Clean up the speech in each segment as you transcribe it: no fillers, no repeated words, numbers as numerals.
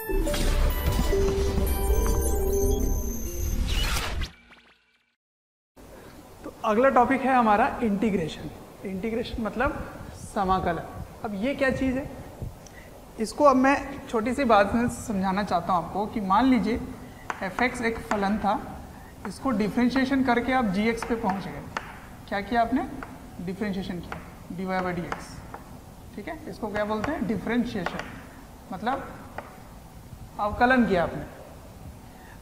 तो अगला टॉपिक है हमारा इंटीग्रेशन। इंटीग्रेशन मतलब समाकलन। अब ये क्या चीज़ है, इसको अब मैं छोटी सी बात में समझाना चाहता हूँ आपको कि मान लीजिए f(x) एक फलन था, इसको डिफ्रेंशिएशन करके आप gx पे पहुँच गए। क्या किया आपने? डिफ्रेंशिएशन किया, dy/dx। ठीक है, इसको क्या बोलते हैं? डिफ्रेंशिएशन, मतलब अवकलन किया आपने।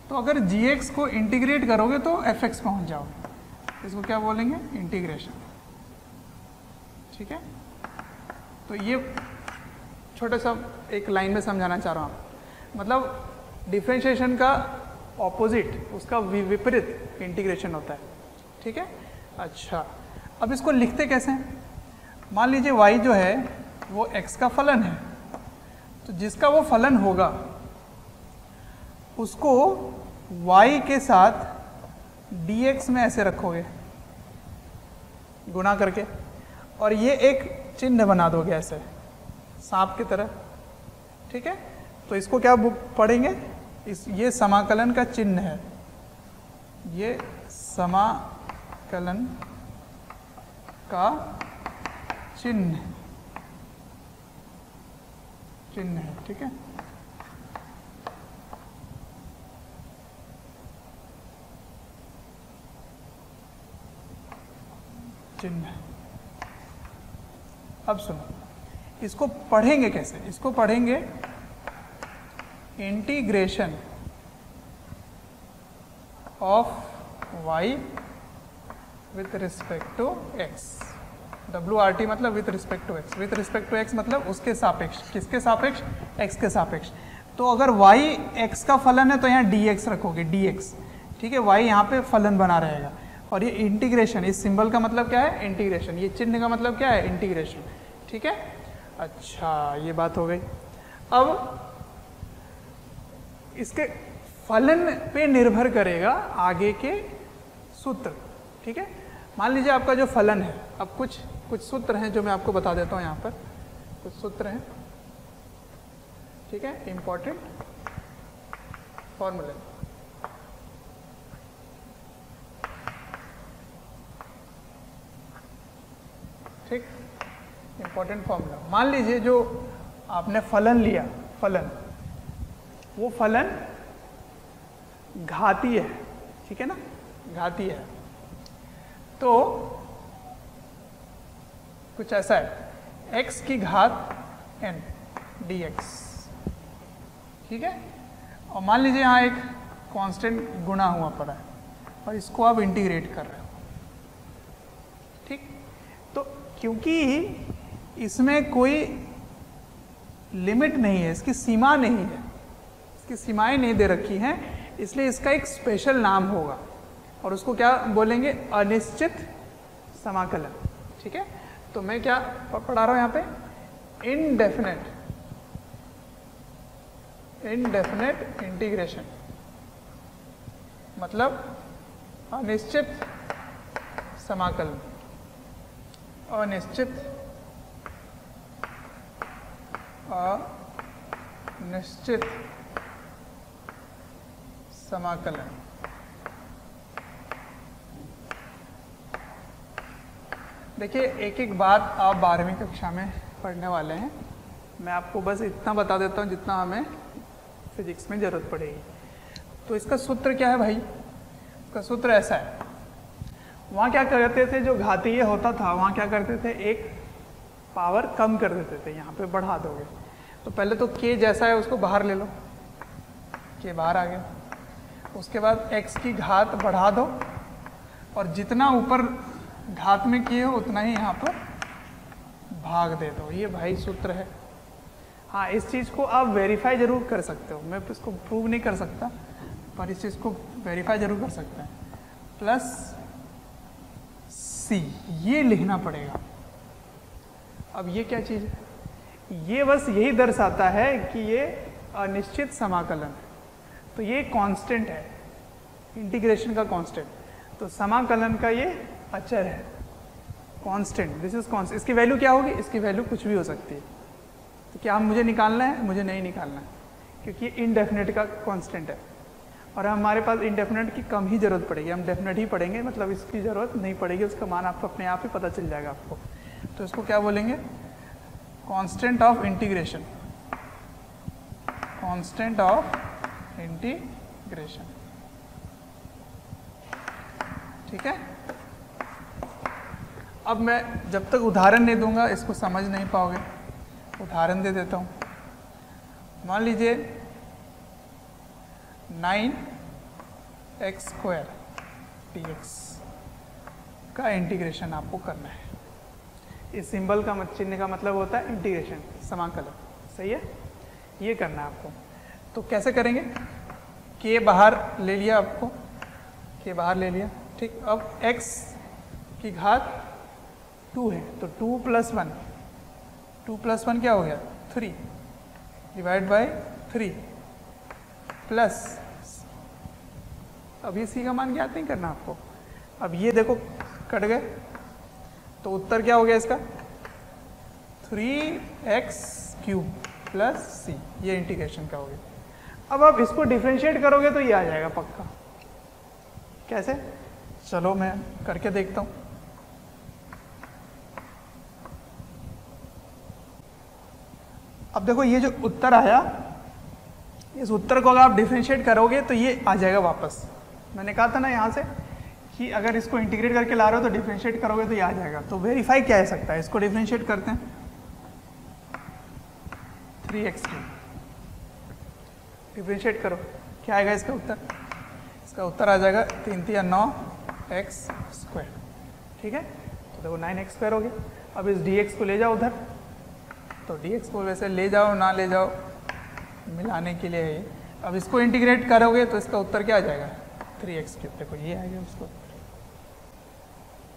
तो अगर gx को इंटीग्रेट करोगे तो f(x) पहुँच जाओगे, इसको क्या बोलेंगे? इंटीग्रेशन। ठीक है, तो ये छोटा सा एक लाइन में समझाना चाह रहा हूँ। मतलब डिफरेंशिएशन का ऑपोजिट, उसका विपरीत इंटीग्रेशन होता है। ठीक है, अच्छा अब इसको लिखते कैसे हैं? मान लीजिए y जो है वो x का फलन है, तो जिसका वो फलन होगा उसको y के साथ dx में ऐसे रखोगे गुणा करके, और ये एक चिन्ह बना दोगे ऐसे सांप की तरह। ठीक है, तो इसको क्या पढ़ेंगे? ये समाकलन का चिन्ह है, ये समाकलन का चिन्ह है। ठीक है, चिन्ह है। अब सुनो, इसको पढ़ेंगे कैसे? इसको पढ़ेंगे integration of y with respect to x। WRT मतलब with respect to x। With respect to x मतलब उसके सापेक्ष। किसके सापेक्ष? x के सापेक्ष। तो अगर y x का फलन है तो यहाँ dx रखोगे, dx। ठीक है, y यहाँ पे फलन बना रहेगा, और ये इंटीग्रेशन, इस सिंबल का मतलब क्या है? इंटीग्रेशन। ये चिन्ह का मतलब क्या है? इंटीग्रेशन। ठीक है, अच्छा ये बात हो गई। अब इसके फलन पे निर्भर करेगा आगे के सूत्र। ठीक है, मान लीजिए आपका जो फलन है, अब कुछ सूत्र हैं जो मैं आपको बता देता हूं। यहाँ पर कुछ सूत्र हैं। ठीक है, इंपॉर्टेंट फॉर्मूले। ठीक, इंपॉर्टेंट फॉर्मूला। मान लीजिए जो आपने फलन लिया, फलन, वो फलन घातीय है। ठीक है ना, घातीय है। तो कुछ ऐसा है, x की घात n dx। ठीक है, और मान लीजिए यहाँ एक कांस्टेंट गुणा हुआ पड़ा है और इसको आप इंटीग्रेट कर रहे हो। ठीक, तो क्योंकि इसमें कोई लिमिट नहीं है, इसकी सीमा नहीं है, इसकी सीमाएं नहीं दे रखी हैं, इसलिए इसका एक स्पेशल नाम होगा और उसको क्या बोलेंगे? अनिश्चित समाकलन। ठीक है, तो मैं क्या पढ़ा रहा हूं यहाँ पे? इनडेफिनेट इंटीग्रेशन, मतलब अनिश्चित समाकलन। अनिश्चित समाकलन। देखिए, एक एक बात आप 12वीं कक्षा में पढ़ने वाले हैं। मैं आपको बस इतना बता देता हूँ जितना हमें फिजिक्स में ज़रूरत पड़ेगी। तो इसका सूत्र क्या है भाई? इसका सूत्र ऐसा है, वहाँ क्या करते थे, जो घातीय होता था वहाँ क्या करते थे, एक पावर कम कर देते थे, यहाँ पे बढ़ा दोगे। तो पहले तो k जैसा है उसको बाहर ले लो, k बाहर आ गया। उसके बाद x की घात बढ़ा दो, और जितना ऊपर घात में किए हो उतना ही यहाँ पर भाग दे दो। ये भाई सूत्र है। हाँ, इस चीज़ को आप वेरीफाई जरूर कर सकते हो, मैं इसको प्रूव नहीं कर सकता, पर इस चीज़ को वेरीफाई जरूर कर सकते हैं। प्लस c, ये लिखना पड़ेगा। अब ये क्या चीज़ है? ये बस यही दर्शाता है कि ये अनिश्चित समाकलन है। तो ये कांस्टेंट है, इंटीग्रेशन का कांस्टेंट। तो समाकलन का ये अचर है, कांस्टेंट। This is constant. इसकी वैल्यू क्या होगी? इसकी वैल्यू कुछ भी हो सकती है। तो क्या मुझे निकालना है? मुझे नहीं निकालना है। क्योंकि ये इनडेफिनेट का कांस्टेंट है और हमारे पास इनडेफिनेट की कम ही ज़रूरत पड़ेगी, हम डेफिनेट ही पढ़ेंगे, मतलब इसकी ज़रूरत नहीं पड़ेगी, उसका मान आपको अपने आप ही पता चल जाएगा आपको। तो इसको क्या बोलेंगे? Constant of integration, constant of integration. ठीक है। अब मैं जब तक उदाहरण नहीं दूंगा इसको समझ नहीं पाओगे। उदाहरण दे देता हूँ। मान लीजिए 9x² dx का इंटीग्रेशन आपको करना है। इस सिंबल का चिन्ह का मतलब होता है इंटीग्रेशन, समाकलन। सही है, ये करना है आपको। तो कैसे करेंगे? के बाहर ले लिया आपको, के बाहर ले लिया, ठीक। अब x की घात 2 है तो 2 + 1, 2 + 1 क्या हो गया? 3 डिवाइड बाय 3 प्लस, अब ये सी का मान ज्ञात नहीं करना आपको। अब ये देखो कट गए तो उत्तर क्या हो गया इसका? 3x³ + c, ये इंटीग्रेशन का हो गया। अब आप इसको डिफरेंशिएट करोगे तो ये आ जाएगा पक्का। कैसे? चलो मैं करके देखता हूँ। अब देखो ये जो उत्तर आया, इस उत्तर को अगर आप डिफरेंशिएट करोगे तो ये आ जाएगा वापस। मैंने कहा था ना यहाँ से कि अगर इसको इंटीग्रेट करके ला रहे हो तो डिफरेंशिएट करोगे तो ये आ जाएगा। तो वेरीफाई क्या है सकता है, इसको डिफरेंशिएट करते हैं। 3x³ डिफरेंशिएट करो, क्या आएगा इसका उत्तर? इसका उत्तर आ जाएगा 3 × 3 = 9x²। ठीक है, तो देखो 9x² हो गया। अब इस dx को ले जाओ उधर, तो dx को वैसे ले जाओ ना ले जाओ मिलाने के लिए है ये। अब इसको इंटीग्रेट करोगे तो इसका उत्तर क्या आ जाएगा? 3x³। देखो ये आ गया उसको,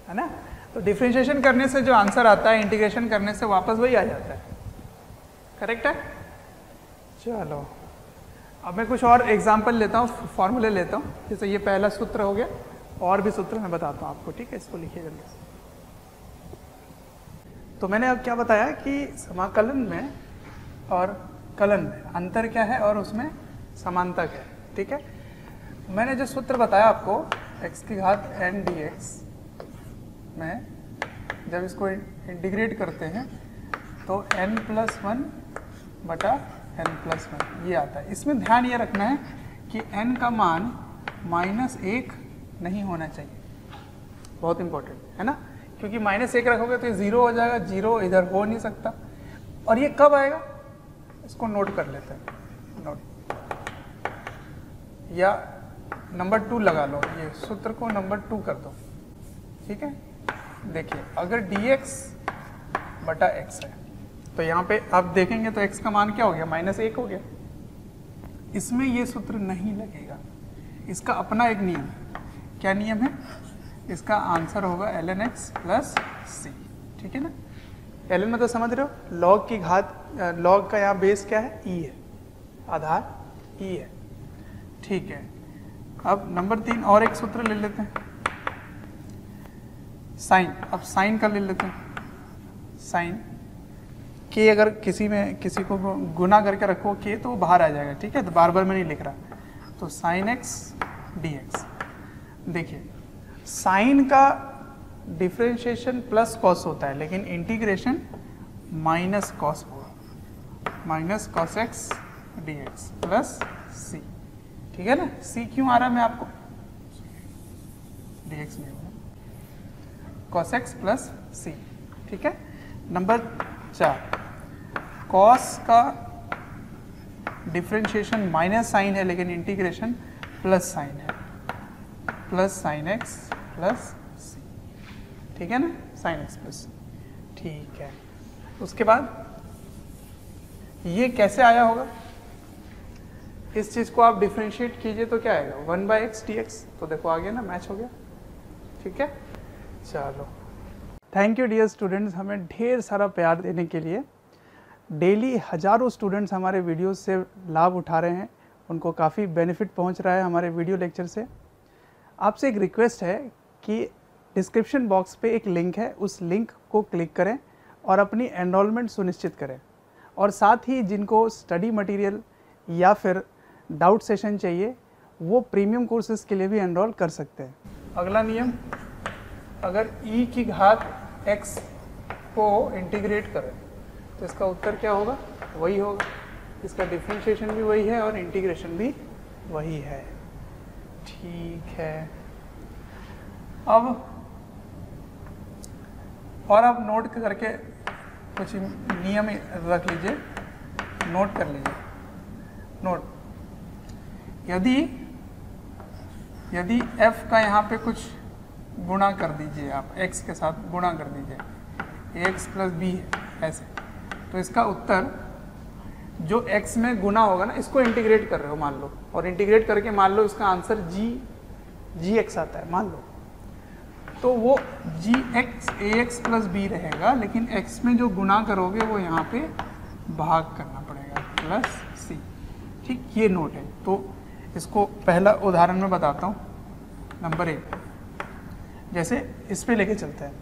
है ना। तो डिफरेंशिएशन करने से जो आंसर आता है, इंटीग्रेशन करने से वापस वही आ जाता है। करेक्ट है। चलो अब मैं कुछ और एग्जाम्पल लेता हूँ, फॉर्मूले लेता हूँ। जैसे ये पहला सूत्र हो गया, और भी सूत्र मैं बताता हूँ आपको। ठीक है, इसको लिखिए जल्दी से। तो मैंने अब क्या बताया कि समाकलन में और कलन में अंतर क्या है और उसमें समानता क्या है। ठीक है, मैंने जो सूत्र बताया आपको x⁴n dx में, जब इसको इंटीग्रेट करते हैं तो n + 1/n + 1 ये आता है। इसमें ध्यान ये रखना है कि n का मान -1 नहीं होना चाहिए, बहुत इंपॉर्टेंट है ना, क्योंकि -1 रखोगे तो ये 0 हो जाएगा, 0 इधर हो नहीं सकता। और ये कब आएगा इसको नोट कर लेते हैं, नोट, या नंबर 2 लगा लो, ये सूत्र को नंबर 2 कर दो। ठीक है, देखिए अगर dx/x है तो यहाँ पे आप देखेंगे तो x का मान क्या हो गया? -1 हो गया। इसमें ये सूत्र नहीं लगेगा, इसका अपना एक नियम। क्या नियम है? इसका आंसर होगा ln x + c। ठीक है ना, ln मतलब समझ रहे हो, log की घात, log का यहाँ बेस क्या है? e है, आधार e है। ठीक है, अब नंबर 3 और एक सूत्र ले लेते हैं, साइन। अब साइन का ले लेते हैं, साइन के अगर किसी को गुना करके रखो के तो वो बाहर आ जाएगा। ठीक है, तो बार बार मैं नहीं लिख रहा। तो sin x dx, देखिए साइन का डिफरेंशिएशन प्लस कॉस होता है, लेकिन इंटीग्रेशन माइनस कॉस होगा, -cos x dx + c। ठीक है ना, c क्यों आ रहा है मैं आपको, dx नहीं होगा, cos x + c। ठीक है, नंबर 4 cos का डिफरेंशिएशन माइनस साइन है, लेकिन इंटीग्रेशन प्लस साइन है, +sin x + c। ठीक है ना, sin x + c। ठीक है, उसके बाद ये कैसे आया होगा? इस चीज़ को आप डिफरेंशिएट कीजिए तो क्या आएगा? 1/x dx। तो देखो आ गया ना, मैच हो गया। ठीक है, चलो थैंक यू डियर स्टूडेंट्स, हमें ढेर सारा प्यार देने के लिए। डेली हज़ारों स्टूडेंट्स हमारे वीडियोस से लाभ उठा रहे हैं, उनको काफ़ी बेनिफिट पहुंच रहा है हमारे वीडियो लेक्चर से। आपसे एक रिक्वेस्ट है कि डिस्क्रिप्शन बॉक्स पे एक लिंक है, उस लिंक को क्लिक करें और अपनी एनरोलमेंट सुनिश्चित करें। और साथ ही जिनको स्टडी मटेरियल या फिर डाउट सेशन चाहिए, वो प्रीमियम कोर्सेज के लिए भी एनरोल कर सकते हैं। अगला नियम, अगर e की घात x को इंटीग्रेट करें तो इसका उत्तर क्या होगा? वही होगा। इसका डिफरेंशिएशन भी वही है और इंटीग्रेशन भी वही है। ठीक है, अब और आप नोट करके कुछ नियम रख लीजिए, नोट कर लीजिए। नोट, यदि f का यहाँ पे कुछ गुणा कर दीजिए, आप x के साथ गुणा कर दीजिए, ax प्लस b ऐसे, तो इसका उत्तर जो x में गुना होगा ना, इसको इंटीग्रेट कर रहे हो मान लो, और इंटीग्रेट करके मान लो इसका आंसर gx आता है मान लो, तो वो ax प्लस b रहेगा, लेकिन x में जो गुना करोगे वो यहाँ पे भाग करना पड़ेगा प्लस c। ठीक, ये नोट है। तो इसको पहला उदाहरण में बताता हूँ, नंबर 1, जैसे इस पे लेके चलते हैं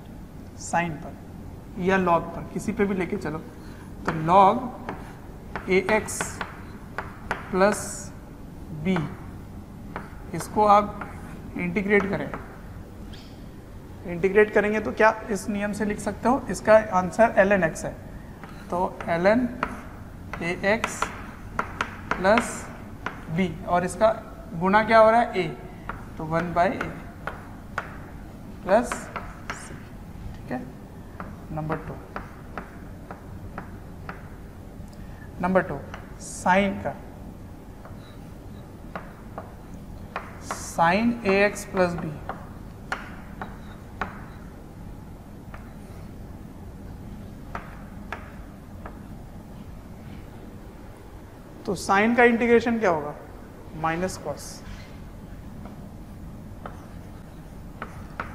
साइन पर या लॉग पर, किसी पे भी लेके चलो, तो लॉग ax प्लस b, इसको आप इंटीग्रेट करें, इंटीग्रेट करेंगे तो क्या इस नियम से लिख सकते हो, इसका आंसर ln x है, तो ln ax प्लस b, और इसका गुना क्या हो रहा है a, तो 1/a प्लस c। ठीक है, नंबर 2 साइन का, साइन ax प्लस b, तो साइन का इंटीग्रेशन क्या होगा? माइनस कॉस,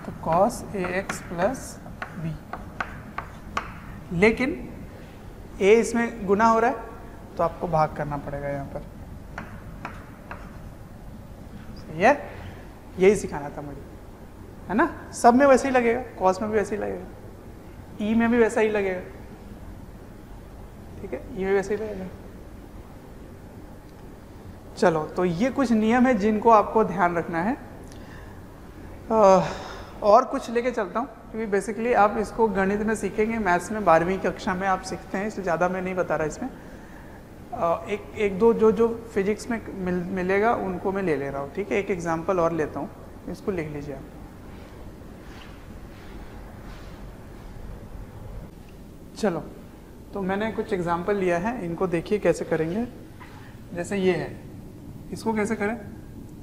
तो कॉस ax प्लस b, लेकिन a इसमें गुना हो रहा है तो आपको भाग करना पड़ेगा यहाँ पर। सही है, यही सिखाना था मुझे, है ना? सब में वैसे ही लगेगा, कॉस में भी वैसे ही लगेगा, ई में भी वैसा ही लगेगा। ठीक है, ई में वैसे ही लगेगा। चलो, तो ये कुछ नियम है जिनको आपको ध्यान रखना है। और कुछ लेके चलता हूँ, क्योंकि बेसिकली आप इसको गणित में सीखेंगे, मैथ्स में 12वीं कक्षा में आप सीखते हैं, इसलिए ज़्यादा मैं नहीं बता रहा इसमें। एक दो जो फिजिक्स में मिलेगा उनको मैं ले ले रहा हूँ। ठीक है, एक एग्जांपल और लेता हूँ, इसको लिख लीजिए आप। चलो, तो मैंने कुछ एग्जांपल लिया है, इनको देखिए कैसे करेंगे। जैसे ये है, इसको कैसे करें?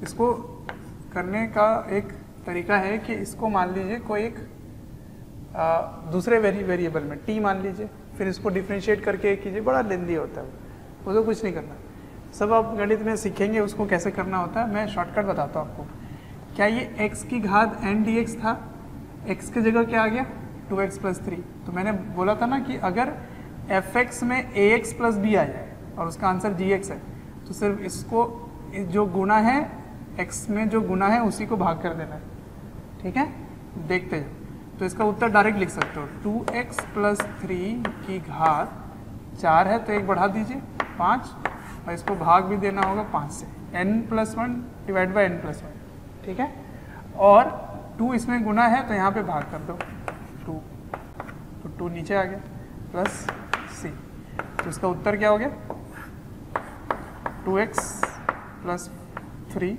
इसको करने का एक तरीका है कि इसको मान लीजिए कोई एक दूसरे वेरिएबल में t मान लीजिए, फिर इसको डिफ्रेंशिएट करके कीजिए, बड़ा लेंदी होता है वो तो कुछ नहीं करना, सब आप गणित में सीखेंगे उसको कैसे करना होता है। मैं शॉर्टकट बताता हूँ आपको। क्या ये x की घात n dx था, x की जगह क्या आ गया 2x प्लस 3। तो मैंने बोला था ना कि अगर fx में ax प्लस b आ जाए और उसका आंसर gx है, तो सिर्फ इसको जो गुना है x में जो गुना है उसी को भाग कर देना है। ठीक है, देखते हैं। तो इसका उत्तर डायरेक्ट लिख सकते हो, 2x प्लस 3 की घात 4 है तो एक बढ़ा दीजिए 5, और इसको भाग भी देना होगा 5 से, n plus 1 divide by n plus 1। ठीक है, और 2 इसमें गुना है तो यहाँ पे भाग कर दो 2, तो 2 नीचे आ गया प्लस c। तो इसका उत्तर क्या हो गया? 2x प्लस 3,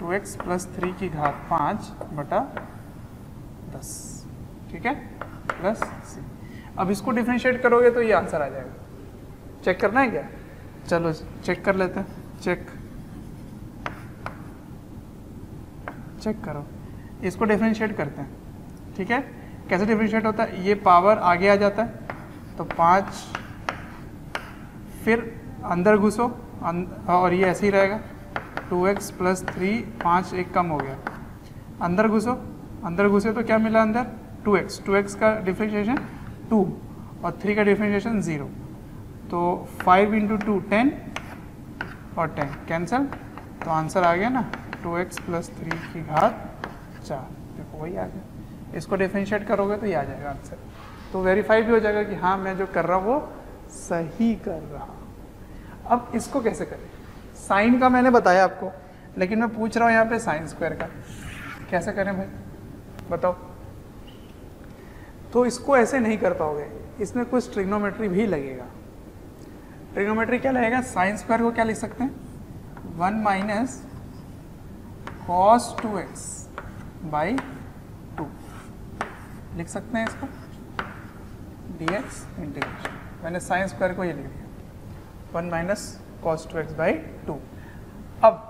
2x प्लस 3 की घात 5 बटा 10। ठीक है, प्लस c। अब इसको डिफरेंशिएट करोगे तो ये आंसर आ जाएगा। चेक करना है क्या? चलो चेक कर लेते हैं। चेक करो, इसको डिफरेंशिएट करते हैं। ठीक है, कैसे डिफरेंशिएट होता है? ये पावर आगे आ जाता है तो 5, फिर अंदर घुसो और ये ऐसे ही रहेगा 2x प्लस 3, 5 एक कम हो गया, अंदर घुसो, अंदर घुसे तो क्या मिला अंदर? 2x, 2x का डिफरेंशिएशन 2 और 3 का डिफरेंशिएशन 0, तो 5 इंटू 2 10 और 10 कैंसल, तो आंसर आ गया ना 2x प्लस 3 की घात 4। देखो वही आ गया। इसको डिफरेंशिएट करोगे तो ये आ जाएगा आंसर, तो वेरीफाई भी हो जाएगा कि हाँ मैं जो कर रहा हूँ वो सही कर रहा हूँ। अब इसको कैसे करें? साइन का मैंने बताया आपको, लेकिन मैं पूछ रहा हूँ यहाँ पे साइन स्क्वायर का कैसे करें भाई, बताओ। तो इसको ऐसे नहीं कर पाओगे, इसमें कुछ ट्रिग्नोमेट्री भी लगेगा। ट्रिग्नोमेट्री क्या लगेगा? साइन स्क्वायर को क्या लिख सकते हैं? 1 माइनस कॉस 2x बाई 2 लिख सकते हैं इसको, dx इंटीग्रेशन। मैंने साइन स्क्वायर को ये लिख दिया 1 माइनस कॉस 2x बाई 2। अब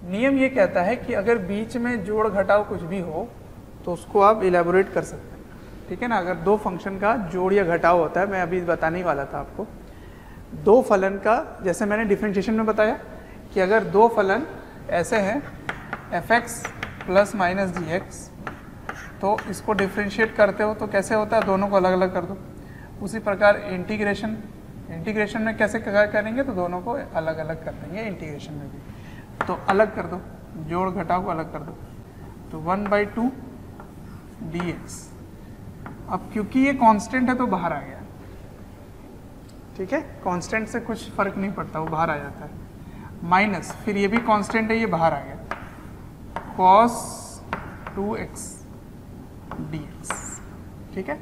नियम ये कहता है कि अगर बीच में जोड़ घटाव कुछ भी हो तो उसको आप इलेबोरेट कर सकते हैं, ठीक है ना। अगर दो फंक्शन का जोड़ या घटाव होता है, मैं अभी बताने ही वाला था आपको, दो फलन का, जैसे मैंने डिफरेंशिएशन में बताया कि अगर दो फलन ऐसे हैं fx प्लस माइनस dx, तो इसको डिफरेंशिएट करते हो तो कैसे होता है? दोनों को अलग अलग कर दो। उसी प्रकार इंटीग्रेशन में कैसे करेंगे? तो दोनों को अलग अलग कर देंगे इंटीग्रेशन में भी। तो अलग कर दो, जोड़ घटाव को अलग कर दो, तो 1/2 dx। अब क्योंकि ये कांस्टेंट है तो बाहर आ गया, ठीक है। कांस्टेंट से कुछ फर्क नहीं पड़ता, वो बाहर आ जाता है। माइनस, फिर ये भी कांस्टेंट है, ये बाहर आ गया, cos 2x dx, ठीक है।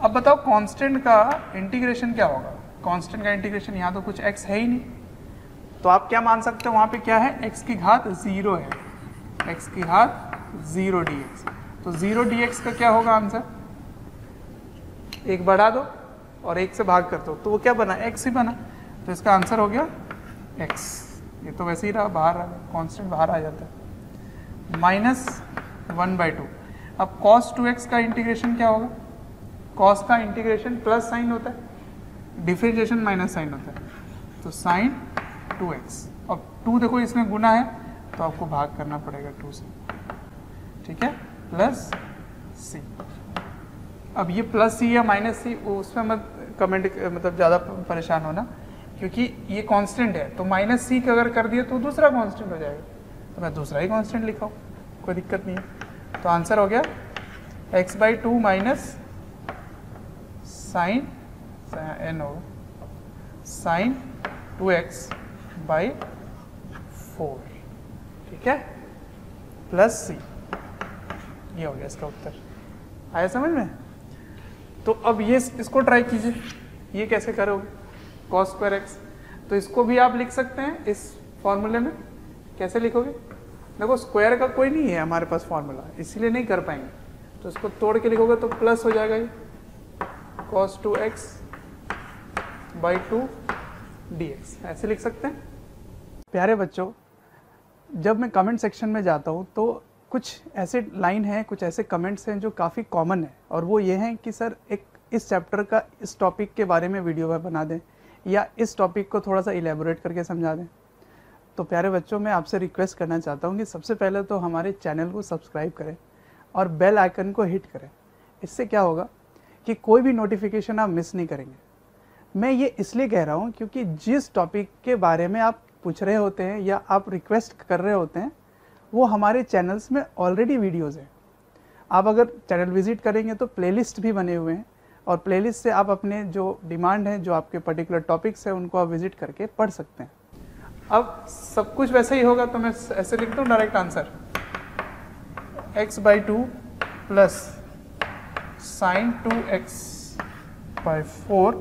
अब बताओ कांस्टेंट का इंटीग्रेशन क्या होगा? कांस्टेंट का इंटीग्रेशन, यहाँ तो कुछ x है ही नहीं, तो आप क्या मान सकते हो? वहाँ पे क्या है? x की घात 0 है, x की घात 0 dx। तो 0 dx का क्या होगा आंसर? एक बढ़ा दो और एक से भाग कर दो, तो वो क्या बना? x ही बना। तो इसका आंसर हो गया x। ये तो वैसे ही रहा, बाहर आ गया, कॉन्स्टेंट बाहर आ जाता है। माइनस 1/2। अब cos 2x का इंटीग्रेशन क्या होगा? cos का इंटीग्रेशन प्लस साइन होता है, डिफरेंशिएशन माइनस साइन होता है, तो साइन 2x। अब 2 देखो इसमें गुना है तो आपको भाग करना पड़ेगा 2 से, ठीक है, प्लस c। अब ये प्लस c या माइनस c, उसमें मत कमेंट मतलब ज़्यादा परेशान होना, क्योंकि ये कांस्टेंट है, तो माइनस c का अगर कर दिए तो दूसरा कांस्टेंट हो जाएगा, तो मैं दूसरा ही कांस्टेंट लिखा हूँ, कोई दिक्कत नहीं है। तो आंसर हो गया x/2 माइनस साइन n होगा साइन 2x बाई 4, ठीक है, प्लस c। ये हो गया इसका उत्तर। आया समझ में? तो अब ये इसको ट्राई कीजिए, ये कैसे करोगे? cos स्क्वायर x, तो इसको भी आप लिख सकते हैं इस फॉर्मूले में। कैसे लिखोगे? देखो स्क्वायर का कोई नहीं है हमारे पास फॉर्मूला, इसीलिए नहीं कर पाएंगे, तो इसको तोड़ के लिखोगे तो प्लस हो जाएगा ये cos 2x बाई 2 dx, ऐसे लिख सकते हैं। प्यारे बच्चों, जब मैं कमेंट सेक्शन में जाता हूँ तो कुछ ऐसे लाइन हैं, कुछ ऐसे कमेंट्स हैं जो काफ़ी कॉमन है, और वो ये हैं कि सर एक इस चैप्टर का इस टॉपिक के बारे में वीडियो बना दें, या इस टॉपिक को थोड़ा सा इलेबोरेट करके समझा दें। तो प्यारे बच्चों, मैं आपसे रिक्वेस्ट करना चाहता हूँ कि सबसे पहले तो हमारे चैनल को सब्सक्राइब करें और बेल आइकन को हिट करें। इससे क्या होगा कि कोई भी नोटिफिकेशन आप मिस नहीं करेंगे। मैं ये इसलिए कह रहा हूँ क्योंकि जिस टॉपिक के बारे में आप पूछ रहे होते हैं या आप रिक्वेस्ट कर रहे होते हैं, वो हमारे चैनल्स में ऑलरेडी वीडियोज़ हैं। आप अगर चैनल विज़िट करेंगे तो प्लेलिस्ट भी बने हुए हैं, और प्लेलिस्ट से आप अपने जो डिमांड है, जो आपके पर्टिकुलर टॉपिक्स हैं, उनको आप विज़िट करके पढ़ सकते हैं। अब सब कुछ वैसे ही होगा तो मैं ऐसे लिख दूँ direct answer, x/2 plus sign 2x by 4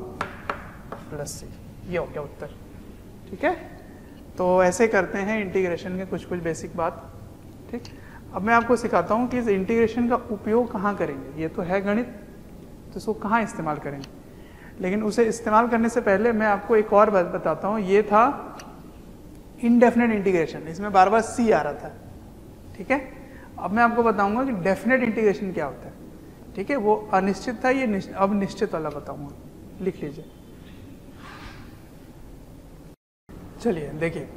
plus c, ये हो गया उत्तर, ठीक है। तो ऐसे करते हैं इंटीग्रेशन के कुछ बेसिक बात, ठीक। अब मैं आपको सिखाता हूँ कि इस इंटीग्रेशन का उपयोग कहाँ करेंगे। ये तो है गणित, तो इसको कहाँ इस्तेमाल करेंगे, लेकिन उसे इस्तेमाल करने से पहले मैं आपको एक और बात बताता हूँ। ये था इनडेफिनेट इंटीग्रेशन, इसमें बार बार c आ रहा था, ठीक है। अब मैं आपको बताऊंगा कि डेफिनेट इंटीग्रेशन क्या होता है, ठीक है। वो अनिश्चित था, ये अब निश्चित वाला बताऊंगा, लिख लीजिए। चलिए देखिए,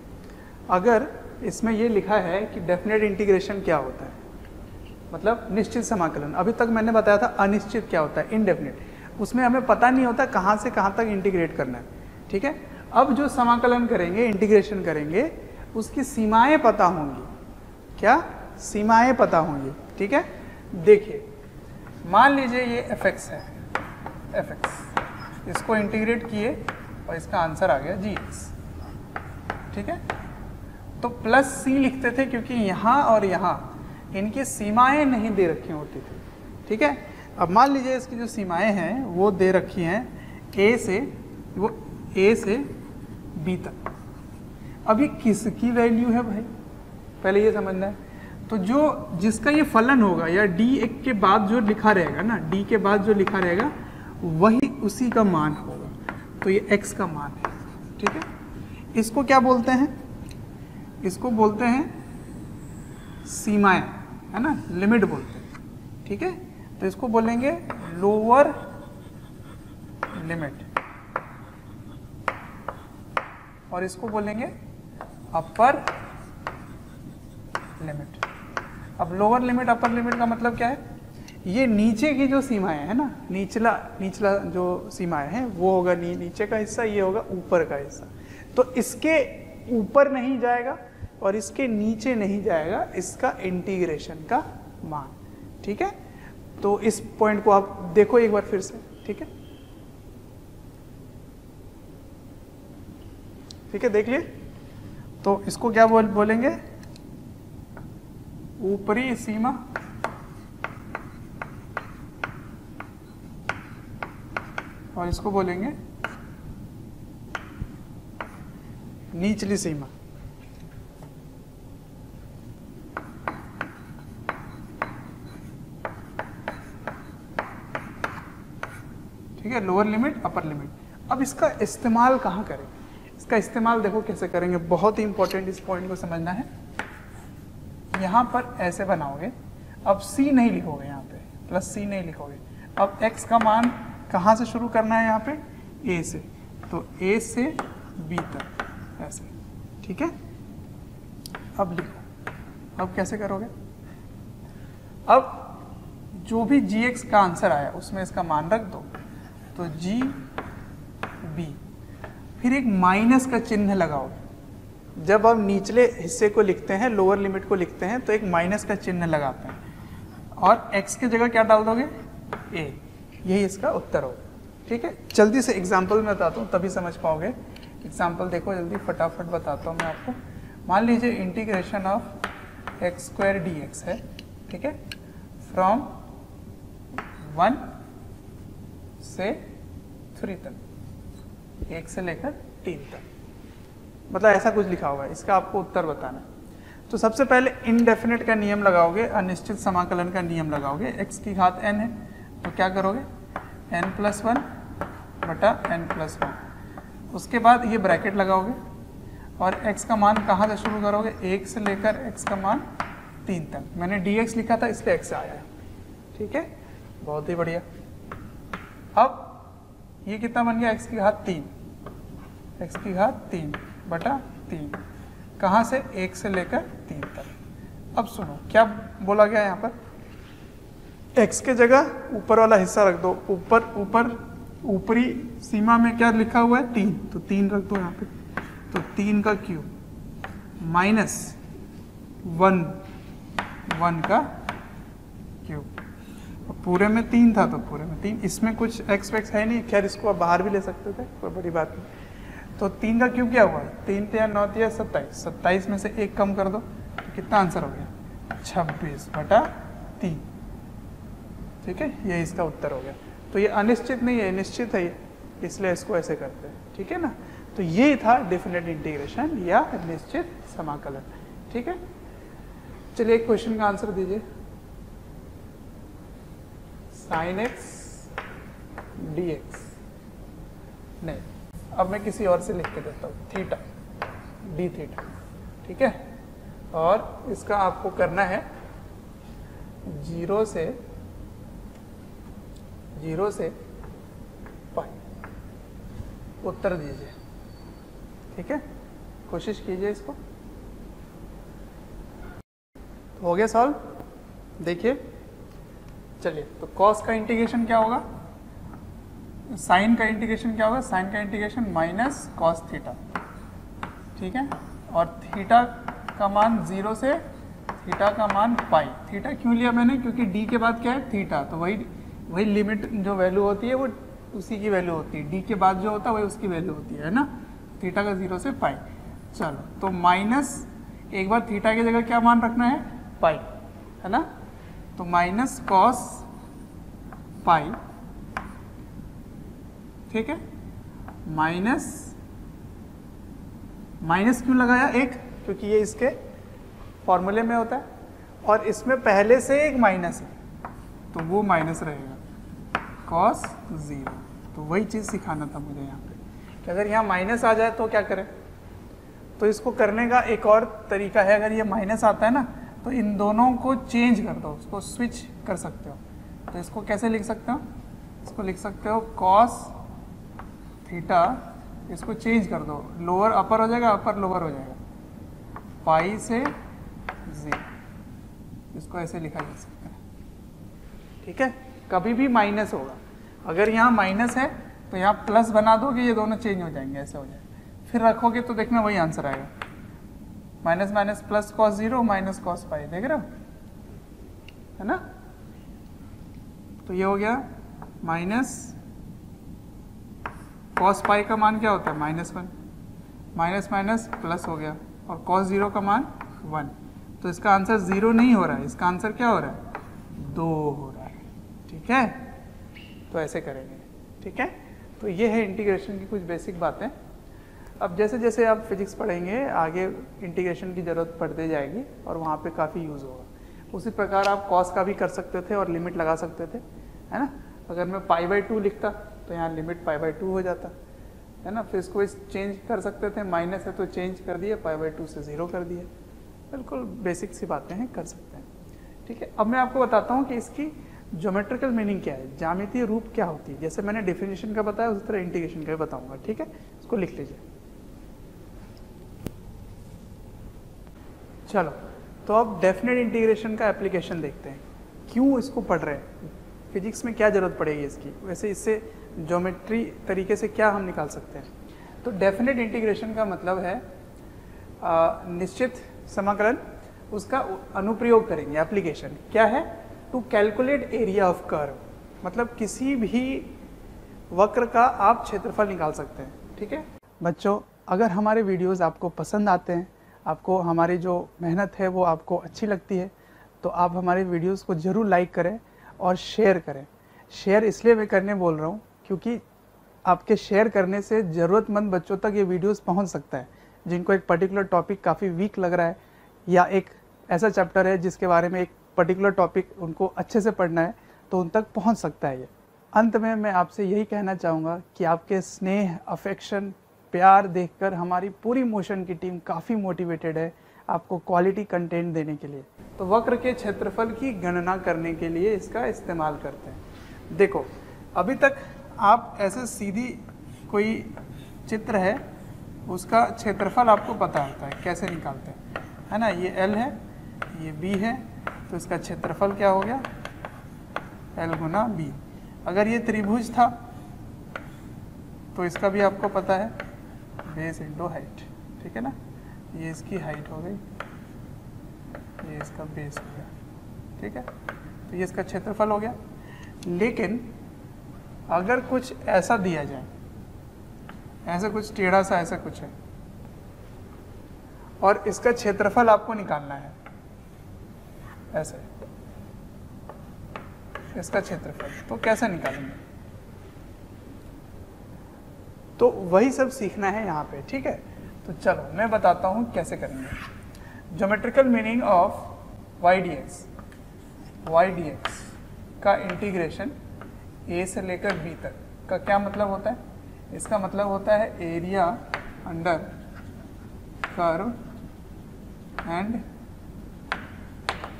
अगर इसमें ये लिखा है कि डेफिनेट इंटीग्रेशन क्या होता है, मतलब निश्चित समाकलन। अभी तक मैंने बताया था अनिश्चित क्या होता है, इनडेफिनेट, उसमें हमें पता नहीं होता कहाँ से कहाँ तक इंटीग्रेट करना है, ठीक है। अब जो समाकलन करेंगे, इंटीग्रेशन करेंगे, उसकी सीमाएं पता होंगी। क्या? सीमाएं पता होंगी, ठीक है। देखिए, मान लीजिए ये fx है, fx, इसको इंटीग्रेट किए और इसका आंसर आ गया gx। ठीक है। तो प्लस सी लिखते थे क्योंकि यहाँ और यहाँ इनकी सीमाएं नहीं दे रखी होती थी, ठीक है। अब मान लीजिए इसकी जो सीमाएं हैं वो दे रखी हैं ए से बी तक। अब ये किसकी वैल्यू है भाई, पहले ये समझना है। तो जो जिसका ये फलन होगा या डी एक के बाद जो लिखा रहेगा ना, डी के बाद जो लिखा रहेगा वही उसी का मान होगा। तो ये x का मान है, ठीक है। इसको क्या बोलते हैं, इसको बोलते हैं सीमाएं, है ना, लिमिट बोलते हैं, ठीक है। तो इसको बोलेंगे लोअर लिमिट और इसको बोलेंगे अपर लिमिट। अब लोअर लिमिट अपर लिमिट का मतलब क्या है, ये नीचे की जो सीमाएं है ना, निचला जो सीमाएं हैं वो होगा नीचे का हिस्सा, ये होगा ऊपर का हिस्सा। तो इसके ऊपर नहीं जाएगा और इसके नीचे नहीं जाएगा इसका इंटीग्रेशन का मान, ठीक है। तो इस पॉइंट को आप देखो एक बार फिर से, ठीक है, ठीक है, देख लिए। तो इसको क्या बोलेंगे, ऊपरी सीमा और इसको बोलेंगे निचली सीमा, ठीक है, लोअर लिमिट अपर लिमिट। अब इसका इस्तेमाल कहाँ करें, इसका इस्तेमाल देखो कैसे करेंगे, बहुत ही इंपॉर्टेंट इस पॉइंट को समझना है। यहाँ पर ऐसे बनाओगे, अब c नहीं लिखोगे, यहाँ पे प्लस c नहीं लिखोगे। अब x का मान कहाँ से शुरू करना है, यहाँ पे a से, तो a से b तक ऐसे, ठीक है। अब लिखो, अब कैसे करोगे, अब जो भी gx का आंसर आया उसमें इसका मान रख दो, तो g b, फिर एक माइनस का चिन्ह लगाओगे। जब आप निचले हिस्से को लिखते हैं, लोअर लिमिट को लिखते हैं, तो एक माइनस का चिन्ह लगाते हैं और x की जगह क्या डाल दोगे, a, यही इसका उत्तर होगा, ठीक है। जल्दी से एग्जाम्पल में बताता हूँ तभी समझ पाओगे। एग्जाम्पल देखो जल्दी, फटाफट बताता हूँ मैं आपको। मान लीजिए integration of x square dx है, ठीक है, फ्रॉम 1 से 3 तक, 1 से लेकर 3 तक, मतलब ऐसा कुछ लिखा होगा, इसका आपको उत्तर बताना है। तो सबसे पहले इनडेफिनेट का नियम लगाओगे, अनिश्चित समाकलन का नियम लगाओगे। x की घात n है तो क्या करोगे, n+1 बटा n+1, उसके बाद ये ब्रैकेट लगाओगे और x का मान कहाँ से शुरू करोगे, 1 से लेकर x का मान 3 तक। मैंने dx लिखा था इसलिए x आया है, ठीक है, बहुत ही बढ़िया। अब ये कितना बन गया, x की घात 3, x की घात 3 बटा 3, कहाँ से, 1 से लेकर 3 तक। अब सुनो क्या बोला गया यहाँ पर, x के जगह ऊपर वाला हिस्सा रख दो, ऊपरी सीमा में क्या लिखा हुआ है, 3, तो 3 रख दो यहाँ पे, तो 3 का क्यूब माइनस 1 का क्यूब। पूरे में 3 था तो पूरे में 3, इसमें कुछ x वैक्स है नहीं, खैर इसको आप बाहर भी ले सकते थे, कोई बड़ी बात नहीं। तो 3 का क्यूब क्या हुआ, 3 × 9 = 27, 27 में से 1 कम कर दो तो कितना आंसर हो गया, 26 बटा 3, ठीक है, ये इसका उत्तर हो गया। तो ये अनिश्चित नहीं है, निश्चित है ये, इसलिए इसको ऐसे करते हैं, ठीक है ना। तो ये था डेफिनेट इंटीग्रेशन या निश्चित समाकलन, ठीक है। चलिए एक क्वेश्चन का आंसर दीजिए, sin x dx, नहीं, अब मैं किसी और से लिख के देता हूँ, थीटा डी थीटा, ठीक है। और इसका आपको करना है 0 से पाई, उत्तर दीजिए, ठीक है, कोशिश कीजिए इसको। तो हो गया सॉल्व, देखिए। चलिए, तो कॉस का इंटीग्रेशन क्या होगा, साइन का इंटीग्रेशन क्या होगा, साइन का इंटीग्रेशन माइनस कॉस थीटा, ठीक है। और थीटा का मान 0 से थीटा का मान पाई। थीटा क्यों लिया मैंने, क्योंकि डी के बाद क्या है, थीटा, तो वही लिमिट जो वैल्यू होती है वो उसी की वैल्यू होती है, डी के बाद जो होता है वही उसकी वैल्यू होती है ना, थीटा का 0 से पाई। चलो तो माइनस, एक बार थीटा की जगह क्या मान रखना है, पाई, है ना। तो माइनस कॉस पाई, ठीक है। माइनस क्यों लगाया एक, क्योंकि ये इसके फॉर्मूले में होता है और इसमें पहले से एक माइनस है तो वो माइनस रहेगा कॉस 0। तो वही चीज़ सिखाना था मुझे यहाँ पे कि अगर यहाँ माइनस आ जाए तो क्या करें। तो इसको करने का एक और तरीका है, अगर ये माइनस आता है ना तो इन दोनों को चेंज कर दो, उसको स्विच कर सकते हो। तो इसको कैसे लिख सकते हो, इसको लिख सकते हो कॉस थीटा, इसको चेंज कर दो, लोअर अपर हो जाएगा, अपर लोअर हो जाएगा, पाई से 0। इसको ऐसे लिखा जा सकता है, ठीक है। कभी भी माइनस होगा, अगर यहाँ माइनस है तो यहाँ प्लस बना दो कि ये दोनों चेंज हो जाएंगे, ऐसे हो जाएगा। फिर रखोगे तो देखना वही आंसर आएगा, minus minus plus cos 0 minus cos pi, देख रहे हो, है ना। तो ये हो गया माइनस कॉस पाई का मान क्या होता है, -1, माइनस माइनस प्लस हो गया, और कॉस 0 का मान 1। तो इसका आंसर 0 नहीं हो रहा है, इसका आंसर क्या हो रहा है, 2 हो रहा है, ठीक है। तो ऐसे करेंगे, ठीक है। तो ये है इंटीग्रेशन की कुछ बेसिक बातें। अब जैसे जैसे आप फिजिक्स पढ़ेंगे आगे इंटीग्रेशन की ज़रूरत पड़ती जाएगी और वहाँ पे काफ़ी यूज़ होगा। उसी प्रकार आप कॉस का भी कर सकते थे और लिमिट लगा सकते थे, है ना। अगर मैं π/2 लिखता तो यहाँ लिमिट π/2 हो जाता, है ना। फिर इसको चेंज कर सकते थे, माइनस है तो चेंज कर दिए, π/2 से 0 कर दिए। बिल्कुल बेसिक सी बातें हैं, कर सकते हैं, ठीक है। अब मैं आपको बताता हूँ कि इसकी ज्योमेट्रिकल मीनिंग क्या है, ज्यामितीय रूप क्या होती है। जैसे मैंने डेफिनेशन का बताया उसी तरह इंटीग्रेशन का भी बताऊंगा, ठीक है। इसको लिख लीजिए। चलो तो अब डेफिनेट इंटीग्रेशन का एप्लीकेशन देखते हैं, क्यों इसको पढ़ रहे हैं, फिजिक्स में क्या ज़रूरत पड़ेगी इसकी, वैसे इससे ज्योमेट्री तरीके से क्या हम निकाल सकते हैं। तो डेफिनेट इंटीग्रेशन का मतलब है निश्चित समाकलन, उसका अनुप्रयोग करेंगे। एप्लीकेशन क्या है, to calculate area of curve, मतलब किसी भी वक्र का आप क्षेत्रफल निकाल सकते हैं, ठीक है। बच्चों अगर हमारे वीडियोस आपको पसंद आते हैं, आपको हमारी जो मेहनत है वो आपको अच्छी लगती है, तो आप हमारे वीडियोस को ज़रूर लाइक करें और शेयर करें। शेयर इसलिए मैं करने बोल रहा हूँ क्योंकि आपके शेयर करने से ज़रूरतमंद बच्चों तक ये वीडियोस पहुँच सकता है, जिनको एक पर्टिकुलर टॉपिक काफ़ी वीक लग रहा है या एक ऐसा चैप्टर है जिसके बारे में एक पर्टिकुलर टॉपिक उनको अच्छे से पढ़ना है, तो उन तक पहुँच सकता है ये। अंत में मैं आपसे यही कहना चाहूँगा कि आपके स्नेह, अफेक्शन, प्यार देखकर हमारी पूरी मोशन की टीम काफ़ी मोटिवेटेड है आपको क्वालिटी कंटेंट देने के लिए। तो वक्र के क्षेत्रफल की गणना करने के लिए इसका इस्तेमाल करते हैं। देखो अभी तक आप ऐसे सीधी कोई चित्र है उसका क्षेत्रफल आपको पता होता है कैसे निकालते हैं, है ना। ये L है, ये B है, तो इसका क्षेत्रफल क्या हो गया, L गुना B। अगर ये त्रिभुज था तो इसका भी आपको पता है, बेस इंटू हाइट, ठीक है ना। ये इसकी हाइट हो गई, ये इसका बेस हो गया, ठीक है। तो ये इसका क्षेत्रफल हो गया। लेकिन अगर कुछ ऐसा दिया जाए, ऐसा कुछ टेढ़ा सा ऐसा कुछ है और इसका क्षेत्रफल आपको निकालना है, ऐसे इसका क्षेत्रफल, तो कैसे निकालेंगे, तो वही सब सीखना है यहाँ पे, ठीक है। तो चलो मैं बताता हूँ कैसे करेंगे। Geometrical meaning of y dx का इंटीग्रेशन a से लेकर b तक का क्या मतलब होता है, इसका मतलब होता है area under curve and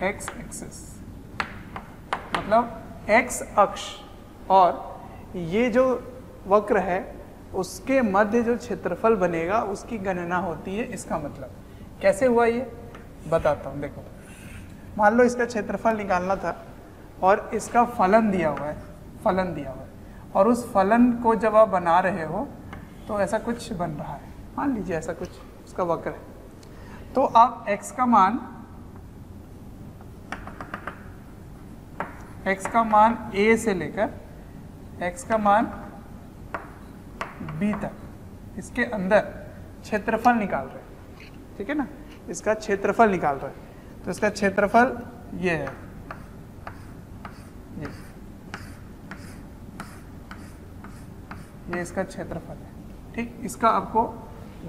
x axis, मतलब x अक्ष और ये जो वक्र है उसके मध्य जो क्षेत्रफल बनेगा उसकी गणना होती है। इसका मतलब कैसे हुआ ये बताता हूँ। देखो मान लो इसका क्षेत्रफल निकालना था और इसका फलन दिया हुआ है, और उस फलन को जब आप बना रहे हो तो ऐसा कुछ बन रहा है, मान लीजिए ऐसा कुछ उसका वक्र है। तो आप x का मान a से लेकर x का मान b तक इसके अंदर क्षेत्रफल निकाल रहे हैं, ठीक है ना, इसका क्षेत्रफल निकाल रहे हैं। तो इसका क्षेत्रफल ये है, ये इसका क्षेत्रफल है। ठीक, इसका आपको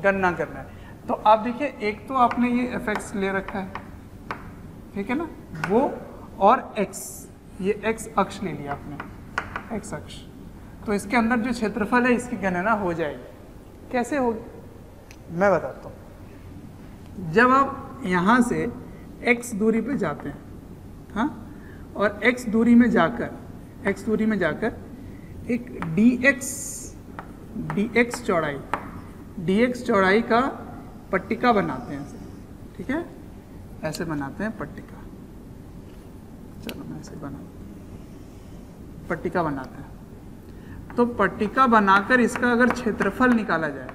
गणना करना है। तो आप देखिए, एक तो आपने ये fx ले रखा है, ठीक है ना, वो और x, ये x अक्ष ले लिया आपने, x अक्ष। तो इसके अंदर जो क्षेत्रफल है इसकी गणना हो जाएगी। कैसे होगी मैं बताता हूँ। जब आप यहाँ से x दूरी पे जाते हैं, हाँ, और x दूरी में जाकर एक dx चौड़ाई का पट्टिका बनाते हैं ऐसे, ठीक है, ऐसे बनाते हैं पट्टिका। चलो मैं ऐसे पट्टिका बनाते हैं। तो पट्टिका बनाकर इसका अगर क्षेत्रफल निकाला जाए,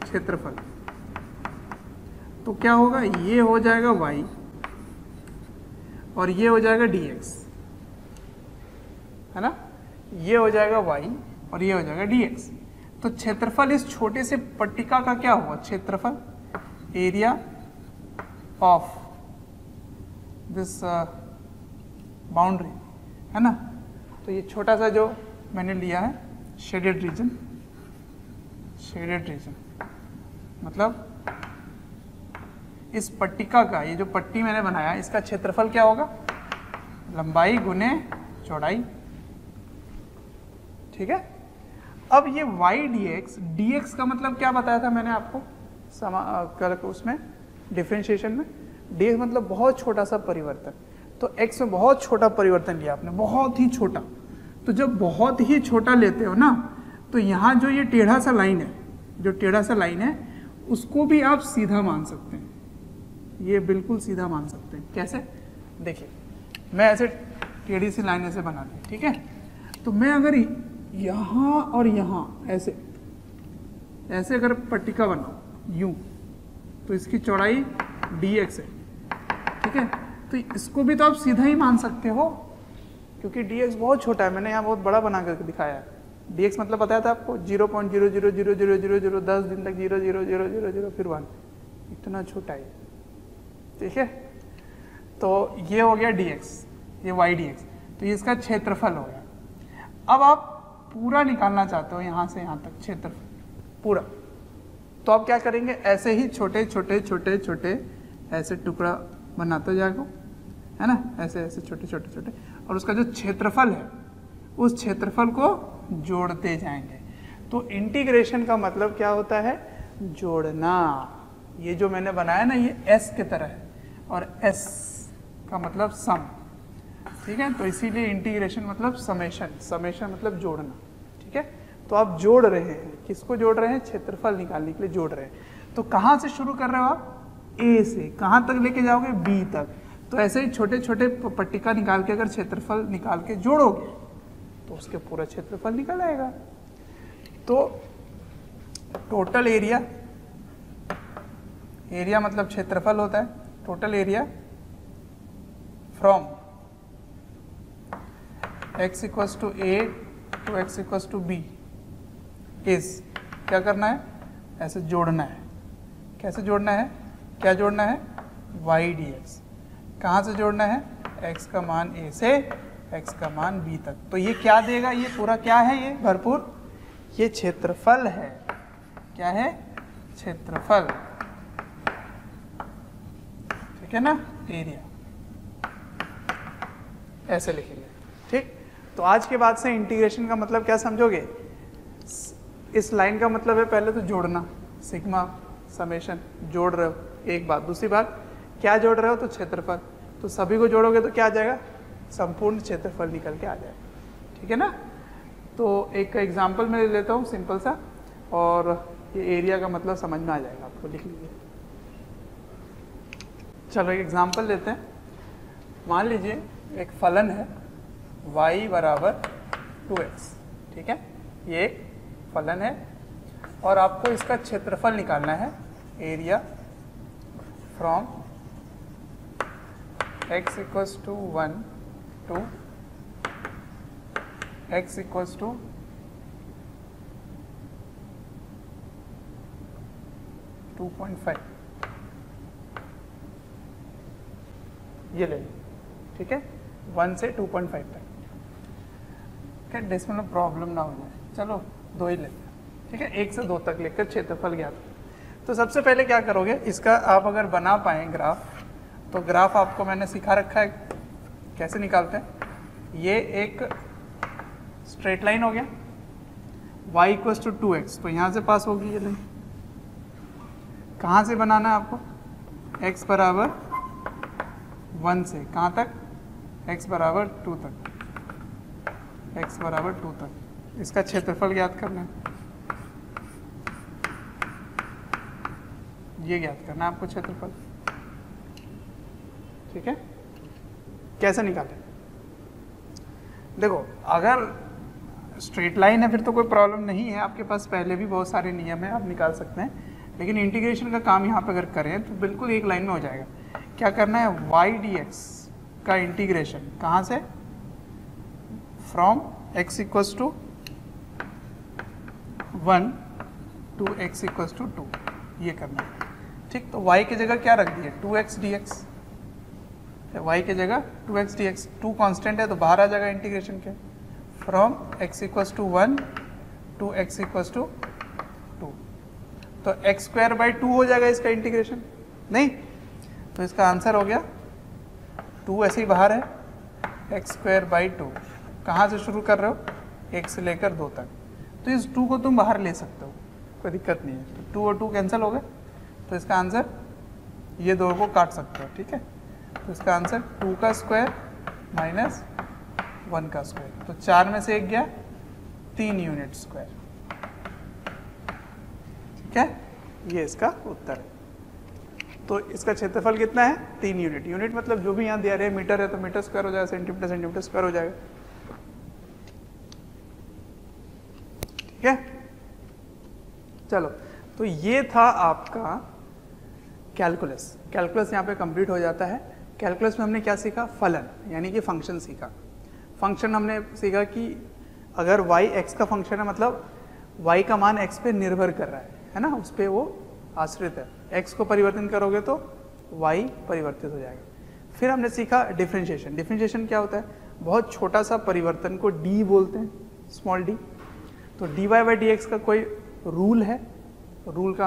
क्षेत्रफल, तो क्या होगा, ये हो जाएगा y और ये हो जाएगा dx, है ना, ये हो जाएगा y और ये हो जाएगा dx। तो क्षेत्रफल इस छोटे से पट्टिका का क्या हुआ, क्षेत्रफल, एरिया ऑफ दिस बाउंड्री, है ना। तो ये छोटा सा जो मैंने लिया है शेडेड रीजन, मतलब इस पट्टिका का, ये जो पट्टी मैंने बनाया इसका क्षेत्रफल क्या होगा, लंबाई गुने चौड़ाई, ठीक है। अब ये y dx का मतलब क्या बताया था मैंने आपको कल उसमें डिफरेंशिएशन में, dx मतलब बहुत छोटा सा परिवर्तन। तो x में बहुत छोटा परिवर्तन लिया आपने, बहुत ही छोटा। तो जब बहुत ही छोटा लेते हो ना, तो यहाँ जो ये टेढ़ा सा लाइन है, उसको भी आप सीधा मान सकते हैं, ये बिल्कुल सीधा मान सकते हैं। कैसे, देखिए मैं ऐसे टेढ़ी सी लाइन ऐसे बना दी, ठीक है। तो मैं अगर यहाँ और यहाँ ऐसे अगर पट्टिका बनाऊँ यूं, तो इसकी चौड़ाई dx है, ठीक है। तो इसको भी तो आप सीधा ही मान सकते हो, क्योंकि dx बहुत छोटा है, मैंने यहाँ बहुत बड़ा बना करके दिखाया है। dx मतलब बताया था आपको 0.0000000 10 दिन तक 0.00000 फिर 1, इतना छोटा है, ठीक है। तो ये हो गया dx, ये y dx, तो ये इसका क्षेत्रफल हो गया। अब आप पूरा निकालना चाहते हो यहाँ से यहाँ तक क्षेत्रफल पूरा, तो आप क्या करेंगे, ऐसे ही छोटे छोटे ऐसे टुकड़ा बनाते जाओ, है ना, ऐसे छोटे, और उसका जो क्षेत्रफल है उस क्षेत्रफल को जोड़ते जाएंगे। तो इंटीग्रेशन का मतलब क्या होता है, जोड़ना। ये जो मैंने बनाया ना, ये s की तरह है, और s का मतलब सम, ठीक है। तो इसीलिए इंटीग्रेशन मतलब समेशन मतलब जोड़ना, ठीक है। तो आप जोड़ रहे हैं, किसको जोड़ रहे हैं, क्षेत्रफल निकालने के लिए जोड़ रहे हैं। तो कहाँ से शुरू कर रहे हो आप, a से, कहाँ तक लेके जाओगे, b तक। तो ऐसे ही छोटे छोटे पट्टिका निकाल के अगर क्षेत्रफल निकाल के जोड़ोगे तो उसके पूरा क्षेत्रफल निकल आएगा। तो टोटल एरिया मतलब क्षेत्रफल होता है, total area from x equals to a to x equals to b is, क्या करना है, ऐसे जोड़ना है। कैसे जोड़ना है, क्या जोड़ना है, y dx। कहाँ से जोड़ना है, x का मान a से x का मान b तक। तो ये क्या देगा, ये पूरा क्या है, ये भरपूर, ये क्षेत्रफल है। क्या है, क्षेत्रफल, ठीक है ना, एरिया, ऐसे लिखेंगे, ठीक। तो आज के बाद से इंटीग्रेशन का मतलब क्या समझोगे, इस लाइन का मतलब है पहले तो जोड़ना, सिग्मा समेशन जोड़ रहे हो, एक बात। दूसरी बात क्या जोड़ रहे हो, तो क्षेत्रफल। तो सभी को जोड़ोगे तो क्या आ जाएगा, संपूर्ण क्षेत्रफल निकल के आ जाएगा, ठीक है ना। तो एक एग्जांपल मैं ले लेता हूँ सिंपल सा, और ये एरिया का मतलब समझ में आ जाएगा आपको, लिख लीजिए। चलो एक एग्जांपल लेते हैं। मान लीजिए एक फलन है y बराबर 2x, ठीक है, ये एक फलन है और आपको इसका क्षेत्रफल निकालना है, area from x equals to 1 to x equals to 2.5 ये ले लो, ठीक है, 1 से 2.5 तक। क्या डेसिमल में प्रॉब्लम ना हो जाए, चलो 2 ही लेते हैं, ठीक है, 1 से 2 तक लेकर क्षेत्रफल ज्ञात। तो सबसे पहले क्या करोगे, इसका आप अगर बना पाए ग्राफ, तो ग्राफ आपको मैंने सिखा रखा है कैसे निकालते हैं। ये एक स्ट्रेट लाइन हो गया, y इक्वल्स टू 2x, तो यहाँ से पास होगी ये लाइन। कहाँ से बनाना है आपको, x बराबर 1 से कहाँ तक, x बराबर 2 तक, x बराबर 2 तक। इसका क्षेत्रफल ज्ञात करना है, ये ज्ञात करना है आपको क्षेत्रफल, ठीक है। कैसे निकालें, देखो अगर स्ट्रेट लाइन है फिर तो कोई प्रॉब्लम नहीं है, आपके पास पहले भी बहुत सारे नियम है, आप निकाल सकते हैं। लेकिन इंटीग्रेशन का काम यहाँ पे अगर करें तो बिल्कुल एक लाइन में हो जाएगा। क्या करना है, y dx का इंटीग्रेशन कहाँ से, from x equals to 1 to x equals to 2, ये करना है, ठीक। तो y की जगह क्या रख दिए, 2x dx, y की जगह 2x dx, 2 कांस्टेंट है तो बाहर आ जाएगा इंटीग्रेशन के, from x equals to 1 to x equals to 2। तो x स्क्वायर बाई 2 हो जाएगा इसका इंटीग्रेशन, नहीं, तो इसका आंसर हो गया 2 ऐसे ही बाहर है, x स्क्वायर बाई 2। कहाँ से शुरू कर रहे हो, 1 से लेकर 2 तक, तो इस 2 को तुम बाहर ले सकते हो, कोई दिक्कत नहीं है। तो 2 और 2 कैंसिल हो गए, तो इसका आंसर ये 2 को काट सकते हो, ठीक है। तो इसका आंसर 2 का स्क्वायर माइनस 1 का स्क्वायर, तो 4 में से 1 गया, 3 यूनिट स्क्वायर, ठीक है, ये इसका उत्तर है। तो इसका क्षेत्रफल कितना है, 3 यूनिट। यूनिट मतलब जो भी यहाँ दिया रहे, मीटर है तो मीटर स्क्वायर हो जाएगा, सेंटीमीटर सेंटीमीटर स्क्वायर हो जाएगा, ठीक है। चलो, तो ये था आपका कैलकुलस। कैलकुलस यहाँ पे कंप्लीट हो जाता है। कैलकुलस में हमने क्या सीखा, फलन यानी कि फंक्शन सीखा। फंक्शन हमने सीखा कि अगर y x का फंक्शन है, मतलब y का मान x पे निर्भर कर रहा है ना, उस पर वो आश्रित है। x को परिवर्तन करोगे तो y परिवर्तित हो जाएगा। फिर हमने सीखा डिफरेंशिएशन। डिफरेंशिएशन क्या होता है, बहुत छोटा सा परिवर्तन को d बोलते हैं, स्मॉल d। तो dy बाई dx का कोई रूल है, रूल का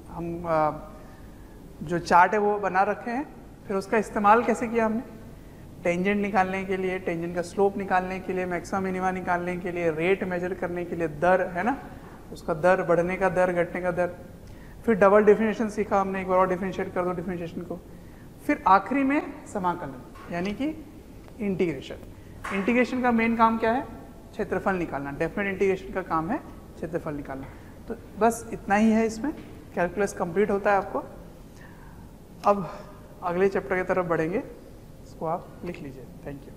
हम जो चार्ट है वो बना रखे हैं। फिर उसका इस्तेमाल कैसे किया हमने, टेंजेंट निकालने के लिए, टेंजेंट का स्लोप निकालने के लिए, मैक्सिमा मिनिमा निकालने के लिए, रेट मेजर करने के लिए, दर है ना, उसका दर, बढ़ने का दर, घटने का दर। फिर डबल डिफरेंशिएशन सीखा हमने, एक बार और डिफरेंशिएट कर दो डिफरेंशिएशन को। फिर आखिरी में समाकलन यानी कि इंटीग्रेशन। इंटीग्रेशन का मेन काम क्या है, क्षेत्रफल निकालना। डेफिनेट इंटीग्रेशन का काम है क्षेत्रफल निकालना। तो बस इतना ही है, इसमें कैलकुलस कंप्लीट होता है आपको। अब अगले चैप्टर की तरफ बढ़ेंगे, इसको आप लिख लीजिए। Thank you.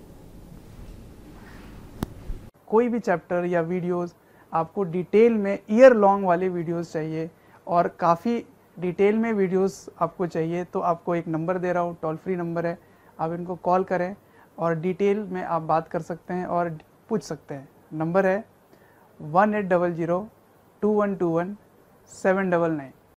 कोई भी चैप्टर या वीडियोस आपको डिटेल में, ईयर लॉन्ग वाले वीडियोस चाहिए और काफ़ी डिटेल में वीडियोस आपको चाहिए, तो आपको एक नंबर दे रहा हूँ, टोल फ्री नंबर है, आप इनको कॉल करें और डिटेल में आप बात कर सकते हैं और पूछ सकते हैं। नंबर है 1800 2121 799।